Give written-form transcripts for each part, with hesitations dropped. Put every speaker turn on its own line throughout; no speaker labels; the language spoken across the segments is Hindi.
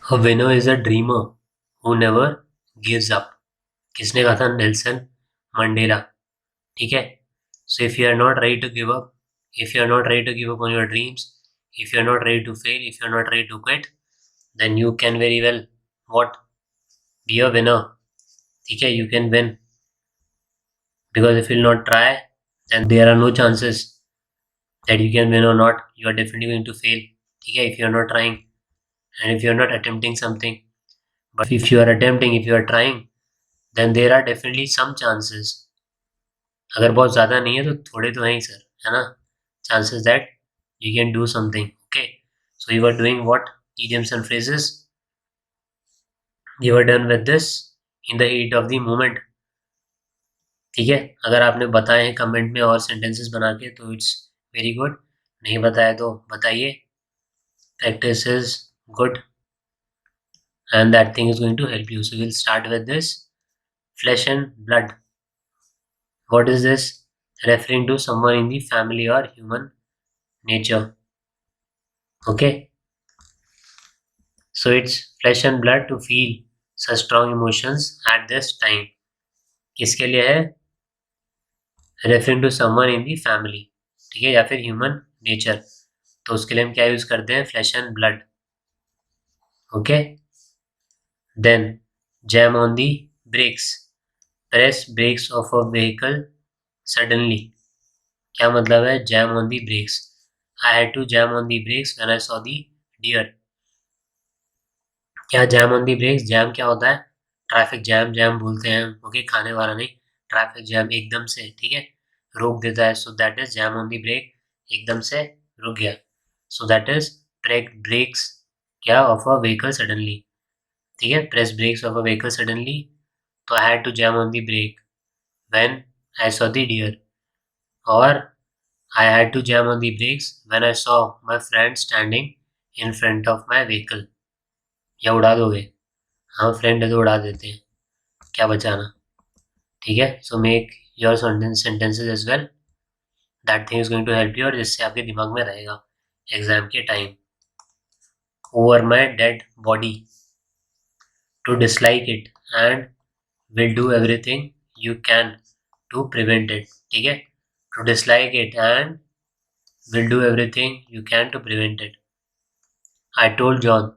A winner is a dreamer who never gives up. किसने कहा था? Nelson Mandela. ठीक है। So if you are not ready to give up, if you are not ready to give up on your dreams, if you're not ready to fail, if you're not ready to quit, then you can very well what be a winner. ठीक है, you can win, because if you'll not try, then there are no chances that you can win or not. You are definitely going to fail. ठीक है, if you are not trying and if you are not attempting something. But if you are attempting, if you are trying, then there are definitely some chances. अगर बहुत ज़्यादा नहीं है तो थोड़े तो हैं ही सर, है ना? Chances that you can do something. Okay, so you are doing what idioms and phrases. You are done with this in the heat of the moment. ठीक है, अगर आपने बताए हैं कमेंट में और सेंटेंसेस बना के तो इट्स वेरी गुड, नहीं बताया तो बताइए. Practice is good and that thing is going to help you. So we'll start with this. Flesh and blood. What is this? Referring to someone in the family or human nature. Okay, so it's flesh and blood to feel such strong emotions at this time. किसके लिए है? Referring to someone in the family. ठीक है, या फिर ह्यूमन नेचर, तो उसके लिए हम क्या यूज करते हैं? Flesh and blood. Okay, then jam on the brakes. Press brakes of a vehicle suddenly. क्या मतलब है jam on the brakes? I had to jam on the brakes when I saw the deer. क्या jam on the brakes? Jam क्या होता है? ट्रैफिक जैम, जैम बोलते हैं. ओके, खाने वाला नहीं, ट्रैफिक जैम एकदम से, ठीक है, रोक देता है. So that is jam on the brake, एकदम से रुक गया. So that is brake brakes क्या ऑफ अ व्हीकल सडनली. ठीक है, press brakes of a vehicle suddenly. तो I had to jam on the brake when I saw the deer, और I had to jam on the brakes when I saw my friend standing in front of my vehicle. या उड़ा दोगे? हाँ, फ्रेंड है तो उड़ा देते हैं, क्या बचाना. ठीक है, so make your sentences as well. That thing is going to help you, और जिससे आपके दिमाग में रहेगा एग्जाम के time. Over my dead body. To dislike it and will do everything you can to prevent it. ठीक है, to dislike it and will do everything you can to prevent it. I told John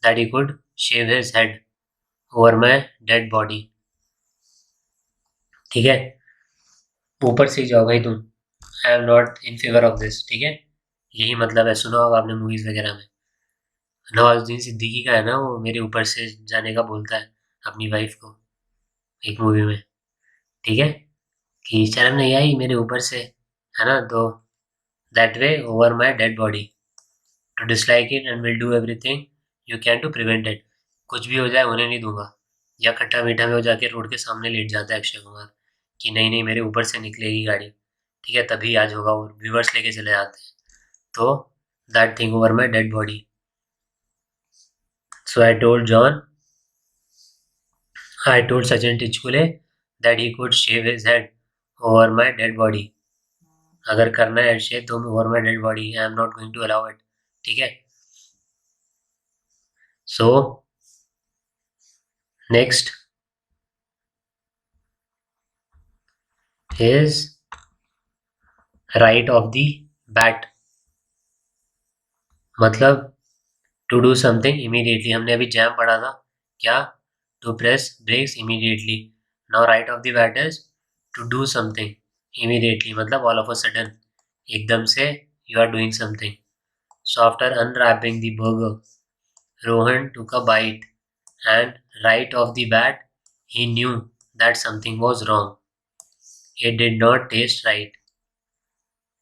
that he could shave his head over my dead body. ठीक है, ऊपर से ही जाओ भाई तुम. I am not in favour of this. ठीक है, यही मतलब है, सुना होगा आपने मूवीज वगैरह में. नवाजुद्दीन सिद्दीकी का है ना, वो मेरे ऊपर से जाने का बोलता है अपनी वाइफ को एक मूवी में. ठीक है, कि शर्म नहीं आई मेरे ऊपर से, है ना. तो that way over my dead body, to dislike it and will do everything you can to prevent it. कुछ भी हो जाए उन्हें नहीं दूंगा. या खट्टा मीठा में हो जाके रोड के सामने लेट जाता है अक्षय कुमार कि नहीं नहीं मेरे ऊपर से निकलेगी गाड़ी. ठीक है, तभी आज होगा, वो रिवर्स लेके चले जाते हैं. तो that thing over my dead body. So I told Sachin Tichkule that he could shave his head over my dead body. अगर करना है शेव तो over my dead body, I am not going to allow it. ठीक है, so next is right of the bat. मतलब to do something immediately. हमने अभी जैम पढ़ा था, क्या? To press brakes immediately. Now right of the bat is to do something immediately, मतलब all of a sudden, एकदम से you are doing something. So after unwrapping the burger, Rohan took a bite, and right off the bat, he knew that something was wrong. It did not taste right.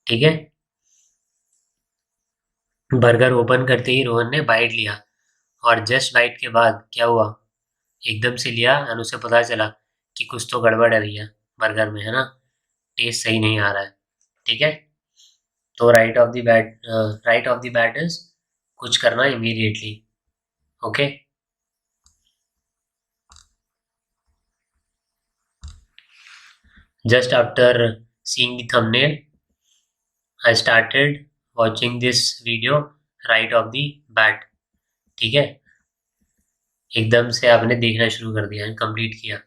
ठीक है, बर्गर ओपन करते ही रोहन ने बाइट लिया, और जस्ट बाइट के बाद क्या हुआ? एकदम से लिया और उसे पता चला कि कुछ तो गड़बड़ है भैया बर्गर में, है ना. टेस्ट सही नहीं आ रहा है. ठीक है, तो right of the bat is कुछ करना immediately. Okay, just after seeing the thumbnail I started watching this video right off the bat. ठीक है, एकदम से आपने देखना शुरू कर दिया, कंप्लीट किया।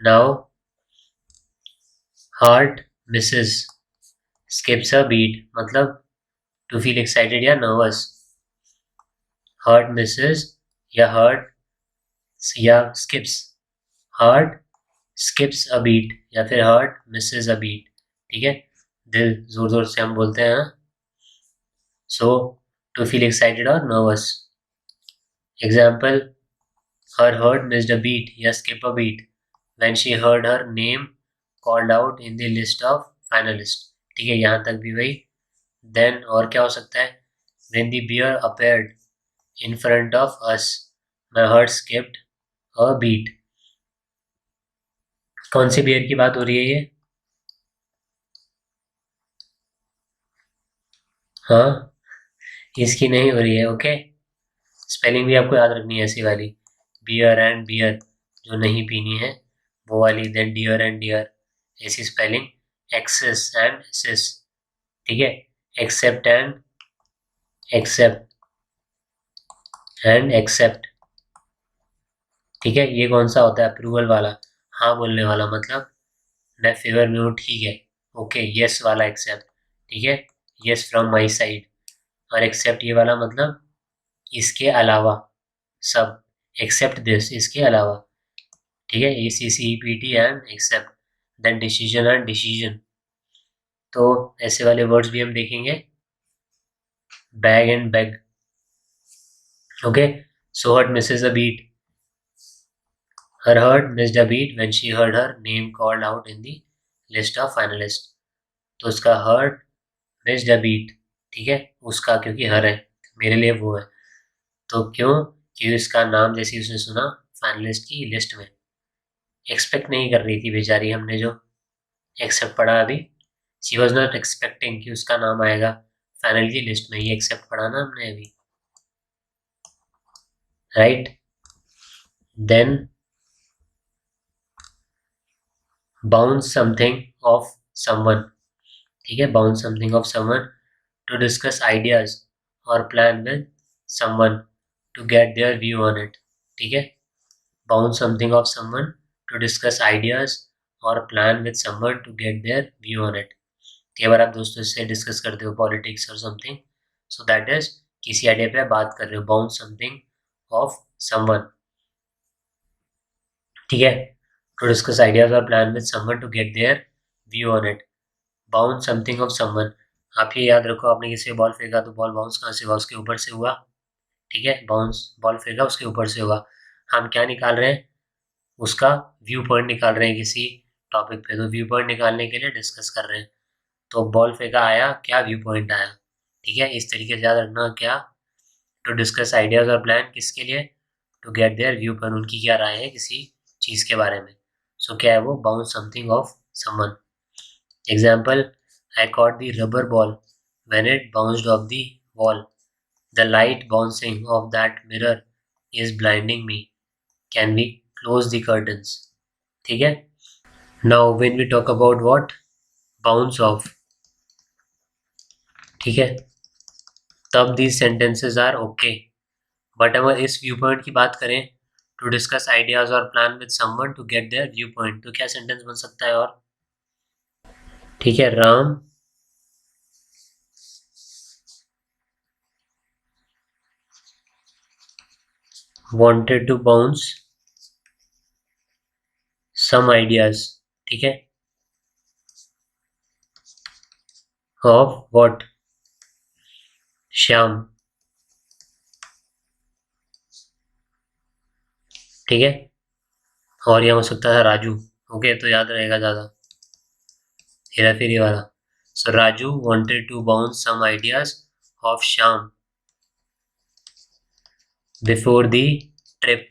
नाउ हार्ट मिसेस स्किप्स अ बीट, मतलब टू फील एक्साइटेड या नर्वस। हार्ट मिसेस या हार्ट या स्किप्स, हार्ट स्किप्स अ बीट या फिर हार्ट मिसेस अ बीट, ठीक है। दिल जोर जोर से हम बोलते हैं, सो टू फील एक्साइटेड और nervous. Example, her heart missed a beat या skip a beat when she heard her name called out in the list of finalists, ठीक है, यहाँ तक भी वही। देन और क्या हो सकता है, when the bear appeared in front of us my heart skipped a beat। कौन सी बियर की बात हो रही है ये? हाँ, इसकी नहीं हो रही है, ओके। स्पेलिंग भी आपको याद रखनी है ऐसी वाली, बियर एंड बियर जो नहीं पीनी है वो वाली, देन डियर एंड डियर ऐसी स्पेलिंग, एक्सेस एंड सिस, ठीक है, accept and except and accept, ठीक है। ये कौन सा होता है? अप्रूवल वाला, हाँ बोलने वाला, मतलब मैं फेवर में हूँ, ठीक है, ओके। यस वाला एक्सेप्ट, ठीक है, यस फ्रॉम माई साइड। और एक्सेप्ट ये वाला मतलब इसके अलावा, सब, एक्सेप्ट दिस, इसके अलावा, ठीक है, A C C P T and except. Then decision and decision, तो ऐसे वाले वर्ड्स भी हम देखेंगे, bag and bag, okay. So heart misses a beat, her heart missed a beat when she heard her name called out in the list of finalists। तो उसका हर्ट मिस्ड अ बीट, ठीक है, उसका क्योंकि हर है, मेरे लिए वो है, तो क्यों, क्योंकि इसका नाम जैसे उसने सुना फाइनलिस्ट की लिस्ट में। एक्सपेक्ट नहीं कर रही थी बेचारी, हमने जो एक्सेप्ट पढ़ा अभी, शी वॉज नॉट एक्सपेक्टिंग कि उसका नाम आएगा फाइनल की लिस्ट में, ये एक्सेप्ट पढ़ा ना हमने अभी, right. Then bounce something off someone, ठीक है, bounce something off someone to discuss ideas or plan with someone to get their view on it, ठीक है, bounce something of someone to discuss ideas or plan with someone to get their view on it। कई बार आप दोस्तों से डिस्कस करते हो पॉलिटिक्स और समथिंग, सो दैट इज किसी आइडिया पे बात कर रहे हो, बाउंस समथिंग ऑफ समवन, ठीक है, टू डिस्कस आइडियाज और plan with someone to get their view on it. Bounce something off someone, आप ये याद रखो, आपने किसी बॉल फेंका तो बॉल बाउंस कहाँ से हुआ? उसके ऊपर से हुआ, ठीक है, बाउंस बॉल फेंका उसके ऊपर से हुआ। हम क्या निकाल रहे हैं? उसका व्यू पॉइंट निकाल रहे हैं किसी टॉपिक पे, तो व्यू पॉइंट निकालने के लिए डिस्कस कर रहे हैं। तो बॉल फेंका आया, क्या व्यू पॉइंट आया, ठीक है, इस तरीके से याद रखना। क्या? टू डिस्कस आइडियाज और प्लान, किसके लिए? To get their view point, उनकी क्या राय है किसी चीज़ के बारे में। सो क्या है वो? Bounce something off someone. Example, I caught the rubber ball when it bounced off the wall, the light bouncing off that mirror is blinding me, can we close the curtains, ठीक है। now when we talk about what, bounce off, ठीक है, तब these sentences are okay। But अगर इस व्यू पॉइंट की बात करें, टू डिस्कस आइडियाज और plan with someone to get their view point, तो क्या सेंटेंस बन सकता है? और ठीक है, Ram wanted to bounce some ideas, ठीक है, of what, श्याम, ठीक है, और यह हो सकता था राजू, ओके, तो याद रहेगा ज़्यादा, हेरा फेरी वाला। सो Raju wanted to bounce some ideas of Shyam before the trip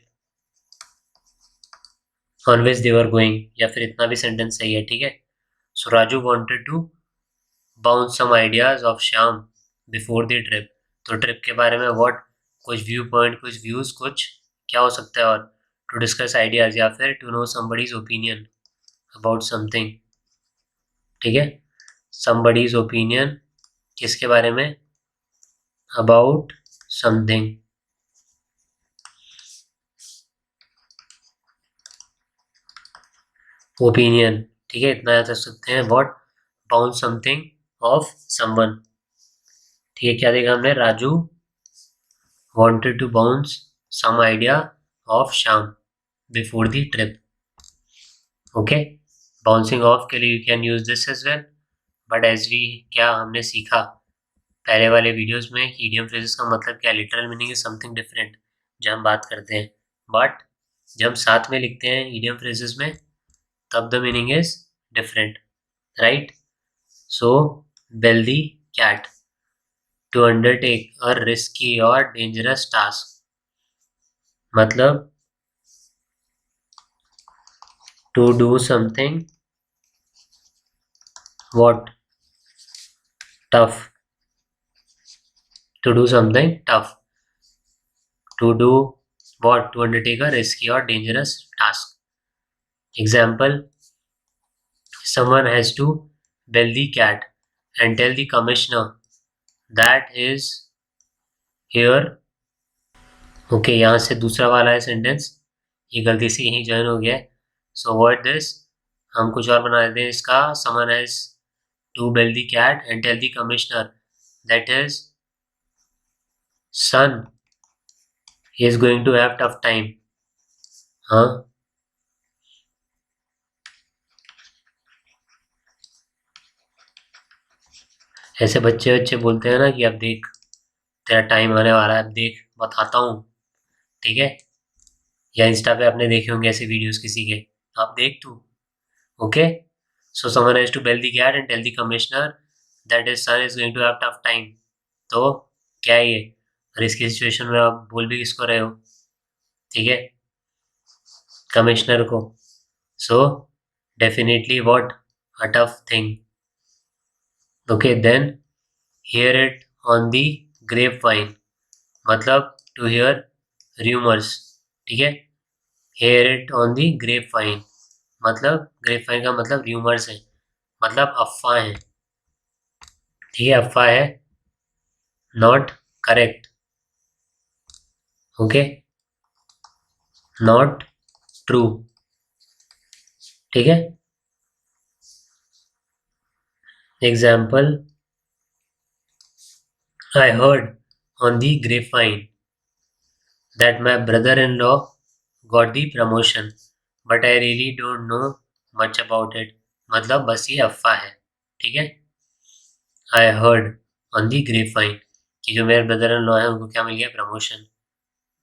on which they were going, या फिर इतना भी सेंटेंस सही है, ठीक है। So Raju wanted to bounce some ideas of Shyam before the trip, तो ट्रिप के बारे में व्हाट, कुछ व्यू पॉइंट, कुछ व्यूज, कुछ क्या हो सकता है? और टू डिस्कस आइडियाज या फिर to know somebody's opinion about something, ठीक है, समबडीज ओपिनियन किसके बारे में? अबाउट समथिंग, ओपिनियन, ठीक है, इतना याद रख सकते हैं। What, bounce something off someone, ठीक है, क्या देखा हमने, Raju wanted to bounce some idea of Sham before the trip. Okay, bouncing off के लिए you can use this as well, but as we क्या हमने सीखा पहले वाले वीडियोस में, idiom phrases का मतलब क्या, literal meaning is something different जब हम बात करते हैं, but जब हम साथ में लिखते हैं idiom phrases में तब the meaning is different, right? So bell the cat, to undertake a risky or dangerous task, मतलब to do something what, tough, to do something tough, to do what, to undertake a risky or dangerous task. Example, someone has to bell the cat and tell the commissioner that is here. Okay, यहाँ से दूसरा वाला है सेंटेंस, ये गलती से यहीं ज्वाइन हो गया है, सो अवॉइड दिस, हम कुछ और बना देते हैं इसका, someone has to bell the cat and tell the commissioner that his son is going to have tough time. हाँ, ऐसे बच्चे बच्चे बोलते हैं ना कि अब देख तेरा टाइम आने वाला है, अब देख बताता हूँ, ठीक है, या इंस्टा पे आपने देखे होंगे ऐसे वीडियोस किसी के, आप देख तू, okay, so someone has to bell the cat and tell the commissioner that his son is going to have tough time. तो क्या है ये, रिस्की सिचुएशन में आप बोल भी किसको रहे हो, ठीक है, कमिश्नर को, so definitely what, a tough thing, okay, then hear it on the grapevine, मतलब टू हियर र्यूमर्स, ठीक है, hear it on the grapevine, मतलब ग्रेप वाइन का मतलब र्यूमर्स है, मतलब अफवाह है, ठीक है, अफवाह है, not correct, okay, not true, ठीक है, example, I heard on the grapevine that my brother-in-law got the promotion, but I really don't know much about it, मतलब बस ये अफवाह है, ठीक है, I heard on the grapevine कि जो मेरे ब्रदर इन लॉ है उनको क्या मिल गया, प्रमोशन,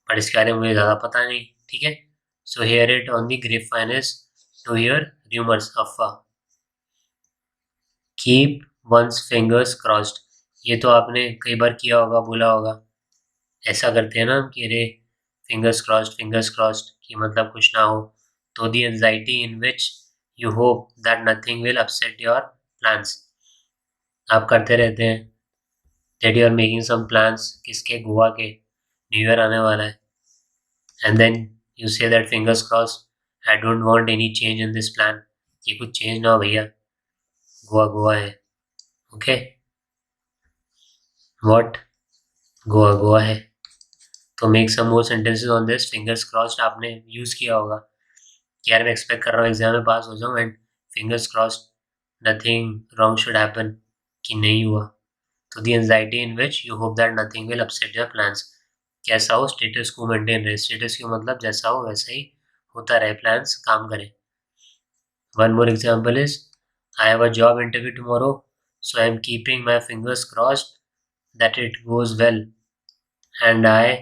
पर इसके बारे में मुझे ज़्यादा पता नहीं, ठीक है, so hear it on the grapevine is to hear rumours, अफवाह, कीप वंस फिंगर्स क्रॉस्ड, ये तो आपने कई बार किया होगा, बोला होगा, ऐसा करते हैं ना हम कि अरे फिंगर्स क्रॉस्ड कि मतलब कुछ ना हो, तो the anxiety in which you hope that nothing will upset your plans, आप करते रहते हैं that you are making some plans, किसके, गोवा के, न्यू ईयर आने वाला है, and then you say that fingers crossed I don't want any change in this plan, ये कुछ चेंज ना हो भैया, गोवा गोवा है, ओके, व्हाट, गोवा गोवा है, तो make some more sentences on this, fingers crossed आपने यूज़ किया होगा कि यार मैं एक्सपेक्ट कर रहा हूँ एग्जाम में पास हो जाऊँ and fingers crossed nothing wrong should happen, कि नहीं हुआ, तो the anxiety in which you hope that nothing will upset your plans, कैसा हो, स्टेटस को मेंटेन रहे, स्टेटस को मतलब जैसा हो वैसा ही होता रहे, प्लान्स काम करें। One more example is, I have a job interview tomorrow, so I am keeping my fingers crossed that it goes well and I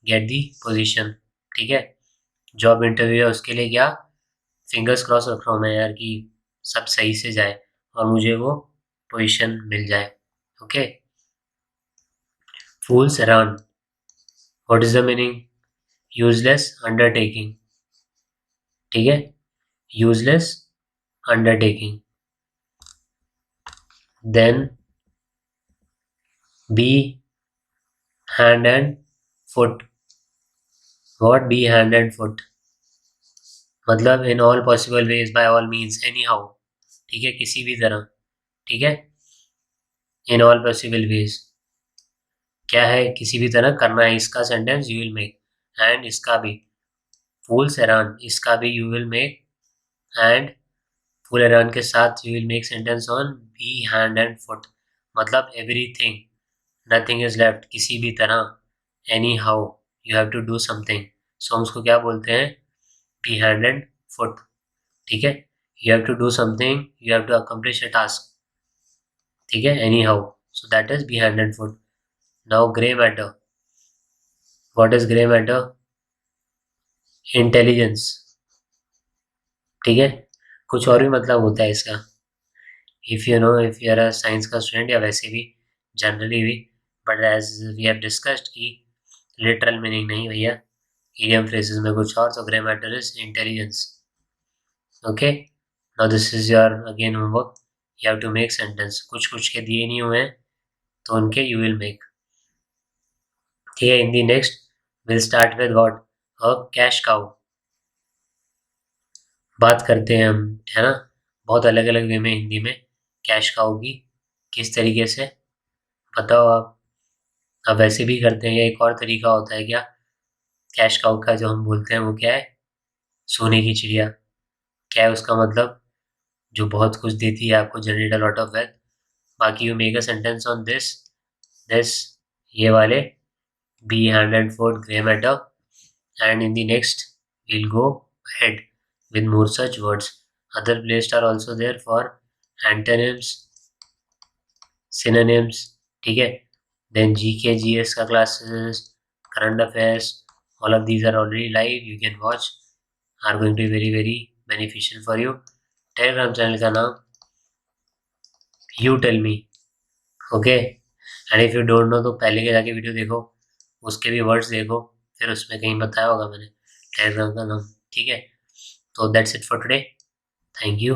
get the position, ठीक है, जॉब इंटरव्यू है उसके लिए क्या, फिंगर्स क्रॉस रख रहा हूँ मैं यार कि सब सही से जाए और मुझे वो पोजीशन मिल जाए, okay, fools around, what is the meaning, useless undertaking, ठीक है, useless undertaking, then be hand and foot, what, be hand and foot, मतलब in all possible ways, by all means, anyhow, ठीक है, किसी भी तरह, ठीक है, इन ऑल पॉसिबल वेज क्या है, किसी भी तरह करना है, इसका sentence you will make, and इसका भी फूल्स अराउंड, इसका भी you will make, and fool errand के साथ you will make sentence on be hand and foot, मतलब एवरीथिंग, नथिंग इज लेफ्ट, किसी भी तरह, anyhow, you have to do something, so हम उसको क्या बोलते हैं, बी हैंड एंड फुट, ठीक है। You have to do something, you have to accomplish a task, ठीक है, anyhow, so that is be hand and foot. Now grey matter, what is grey matter, intelligence, ठीक है। कुछ और भी मतलब होता है इसका, if you know, if you are a science का स्टूडेंट या वैसे भी जनरली भी, but as we have discussed कि लिटरल मीनिंग नहीं भैया, इडियम फ्रेजेस में कुछ और, तो grey matter is intelligence. Okay, now this is your again homework, you have to make sentence, कुछ कुछ के दिए नहीं हुए हैं तो उनके यू विल मेक, ठीक है। In the next will start with what, a cash cow, बात करते हैं हम, है ना, बहुत अलग अलग वे में हिंदी में कैश काउ की, किस तरीके से, बताओ आप। अब वैसे भी करते हैं या एक और तरीका होता है क्या, कैश काउ का जो हम बोलते हैं वो क्या है, सोने की चिड़िया, क्या है उसका मतलब, जो बहुत कुछ देती है आपको, generate a lot of wealth. बाकी you make a sentence on this, this, ये वाले, be hand and fourth grey matter, and in the next we'll go ahead with more such words. Other places are also there for antonyms, synonyms, ठीक है। then GK GS का classes, current affairs, all of these are already live, you can watch, are going to be very very beneficial for you। Telegram channel का नाम you tell me, okay, and if you don't know तो पहले के जाके वीडियो देखो, उसके भी वर्ड्स देखो, फिर उसमें कहीं बताया होगा मैंने टेलीग्राम का नाम, ठीक है। तो that's it for today, thank you.